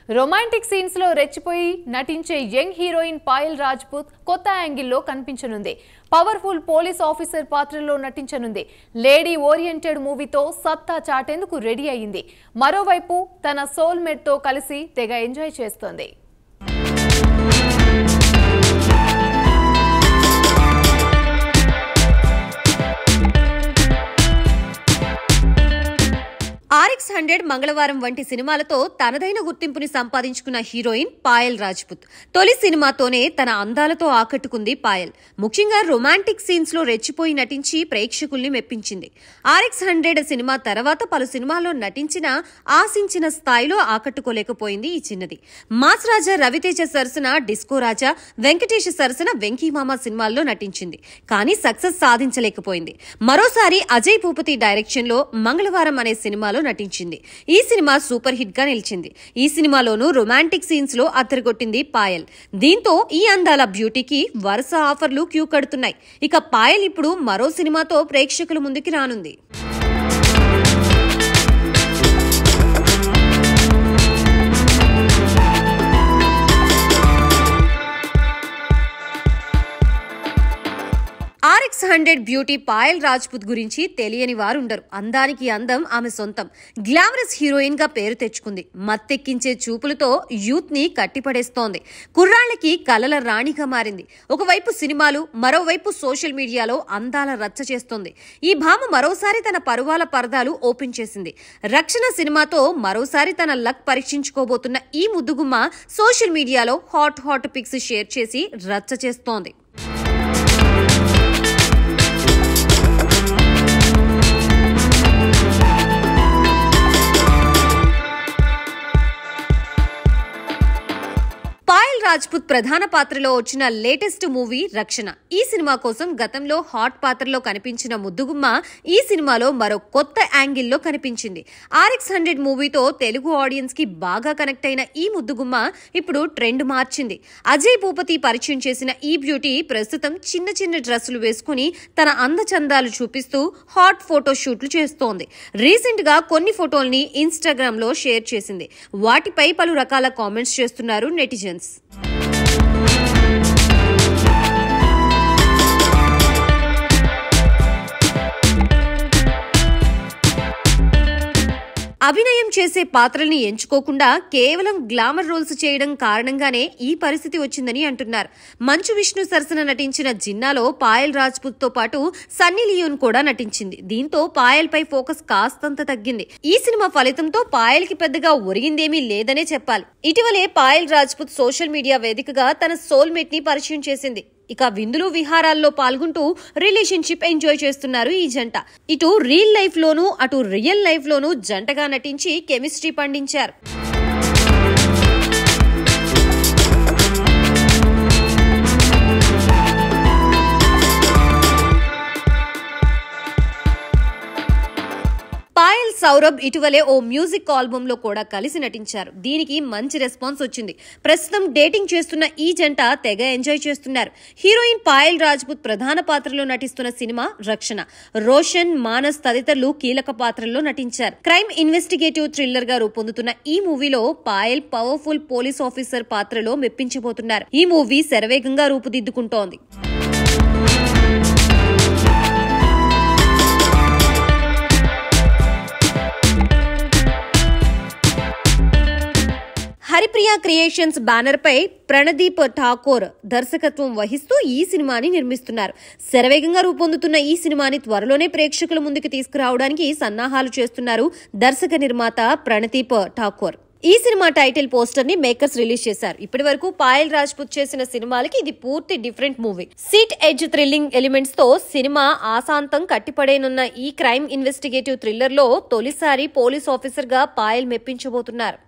Romantic scenes లో రెచ్చిపోయి నటించే యంగ్ హీరోయిన్ పాయల్ రాజ్పుత్ కొత్త యాంగిల్లో కనిపించనుంది. పవర్ఫుల్ పోలీస్ ఆఫీసర్ పాత్రలో నటించనుంది. లేడీ ఓరియంటెడ్ మూవీతో సత్తా చాటేందుకు రెడీ అయ్యింది. మరోవైపు తన సోల్మేట్ తో కలిసి తెగ ఎంజాయ్ చేస్తోంది. RX100 మంగళవారం వంటి సినిమాలతో తనదైన గుర్తింపుని సంపాదించుకున్న హీరోయిన్ పాయల్ రాజ్పుత్. తొలి సినిమాతోనే తన అందాలతో ఆకట్టుకుంది పాయల్. ముఖ్యంగా రొమాంటిక్ సీన్స్ లో రెచ్చిపోయి నటించి ప్రేక్షకుల్ని మెప్పించింది. RX100 సినిమా తర్వాత పలు సినిమాల్లో నటించినా ఆశించిన స్థాయిలో ఆకట్టుకోలేకపోయింది ఈ చిన్నది. మాస్ రాజా రవితేజ సరసన డిస్కో రాజా, వెంకటేష్ సరసన వెంకీమామ సినిమాల్లో నటించింది. కానీ సక్సెస్ సాధించలేకపోయింది. మరోసారి అజయ్ భూపతి డైరెక్షన్ లో మంగళవారం అనే సినిమాలో నటించింది. ఈ సినిమా సూపర్ హిట్ గా నిలిచింది. ఈ సినిమాలోనూ రొమాంటిక్ సీన్స్ లో అద్దరగొట్టింది పాయల్. దీంతో ఈ అందాల బ్యూటీకి వరుస ఆఫర్లు క్యూ కడుతున్నాయి. ఇక పాయల్ ఇప్పుడు మరో సినిమాతో ప్రేక్షకుల ముందుకి రానుంది. RX100 బ్యూటీ పాయల్ రాజ్పుత్ గురించి తెలియని వారుండరు. అందానికి అందం ఆమె సొంతం. గ్లామరస్ హీరోయిన్ గా పేరు తెచ్చుకుంది. మత్తెక్కించే చూపులతో యూత్ ని కట్టిపడేస్తోంది. కుర్రాళ్లకి కలల రాణిగా మారింది. ఒకవైపు సినిమాలు, మరోవైపు సోషల్ మీడియాలో అందాల రచ్చ చేస్తోంది. ఈ భామ మరోసారి తన పరువాల పరదాలు ఓపెన్ చేసింది. రక్షణ సినిమాతో మరోసారి తన లక్ పరీక్షించుకోబోతున్న ఈ ముద్దుగుమ్మ సోషల్ మీడియాలో హాట్ పిక్స్ షేర్ చేసి రచ్చ చేస్తోంది. పాయల్ రాజ్పుత్ ప్రధాన పాత్రలో వచ్చిన లేటెస్ట్ మూవీ రక్షణ. ఈ సినిమా కోసం గతంలో హాట్ పాత్రలో కనిపించిన ముద్దుగుమ్మ ఈ సినిమాలో మరో కొత్త యాంగిల్లో కనిపించింది. RX100 మూవీతో తెలుగు ఆడియన్స్ కి బాగా కనెక్ట్ అయిన ఈ ముద్దుగుమ్మ ఇప్పుడు ట్రెండ్ మార్చింది. అజయ్ భూపతి పరిచయం చేసిన ఈ బ్యూటీ ప్రస్తుతం చిన్న డ్రెస్సులు వేసుకుని తన అందచందాలు చూపిస్తూ హాట్ ఫోటో షూట్లు చేస్తోంది. రీసెంట్ గా కొన్ని ఫోటోల్ని ఇన్స్టాగ్రామ్ లో షేర్ చేసింది. వాటిపై పలు రకాల కామెంట్స్ చేస్తున్నారు నెటిజన్స్. అభినయం చేసే పాత్రల్ని ఎంచుకోకుండా కేవలం గ్లామర్ రోల్స్ చేయడం కారణంగానే ఈ పరిస్థితి వచ్చిందని అంటున్నారు. మంచు విష్ణు సరసన నటించిన జిన్నాలో పాయల్ రాజ్పుత్ తో పాటు సన్నీ లియోన్ కూడా నటించింది. దీంతో పాయల్ పై ఫోకస్ కాస్తంత తగ్గింది. ఈ సినిమా ఫలితంతో పాయల్ కి పెద్దగా ఒరిగిందేమీ లేదనే చెప్పాలి. ఇటీవలే పాయల్ రాజ్పుత్ సోషల్ మీడియా వేదికగా తన సోల్మేట్ ని పరిచయం చేసింది. ఇక విందులు విహారాల్లో పాల్గొంటూ రిలేషన్షిప్ ఎంజాయ్ చేస్తున్నారు ఈ జంట. ఇటు రియల్ లైఫ్ లోనూ అటు రియల్ లైఫ్ లోనూ జంటగా నటించి కెమిస్ట్రీ పండించారు. పాయల్ సౌరభ్ ఇటీవలే ఓ మ్యూజిక్ ఆల్బమ్ లో కూడా కలిసి నటించారు. దీనికి మంచి రెస్పాన్స్ వచ్చింది. ప్రస్తుతం డేటింగ్ చేస్తున్న ఈ జంట తెగ ఎంజాయ్ చేస్తున్నారు. హీరోయిన్ పాయల్ రాజ్పుత్ ప్రధాన పాత్రలో నటిస్తున్న సినిమా రక్షణ. రోషన్, మానస్ తదితరులు కీలక పాత్రల్లో నటించారు. క్రైమ్ ఇన్వెస్టిగేటివ్ థ్రిల్లర్ గా రూపొందుతున్న ఈ మూవీలో పాయల్ పవర్ఫుల్ పోలీస్ ఆఫీసర్ పాత్రలో మెప్పించబోతున్నారు. ఈ మూవీ శరవేగంగా రూపుదిద్దుకుంటోంది. హరిప్రియ క్రియేషన్స్ బ్యానర్ పై ప్రణదీప్ ఠాకూర్ దర్శకత్వం వహిస్తూ ఈ సినిమాని నిర్మిస్తున్నారు. శరవేగంగా రూపొందుతున్న ఈ సినిమాని త్వరలోనే ప్రేక్షకుల ముందుకు తీసుకురావడానికి సన్నాహాలు చేస్తున్నారు దర్శక నిర్మాత ప్రణదీప్ ఠాకూర్. ఈ సినిమా టైటిల్ పోస్టర్ ని మేకర్స్ రిలీజ్ చేశారు. ఇప్పటి వరకు పాయల్ రాజ్పుత్ చేసిన సినిమాలకి ఇది పూర్తి different movie. Seat edge thrilling elements తో సినిమా ఆశాంతం కట్టిపడేనున్న ఈ క్రైమ్ ఇన్వెస్టిగేటివ్ థ్రిల్లర్ లో తొలిసారి పోలీస్ ఆఫీసర్ గా పాయల్ మెప్పించబోతున్నారు.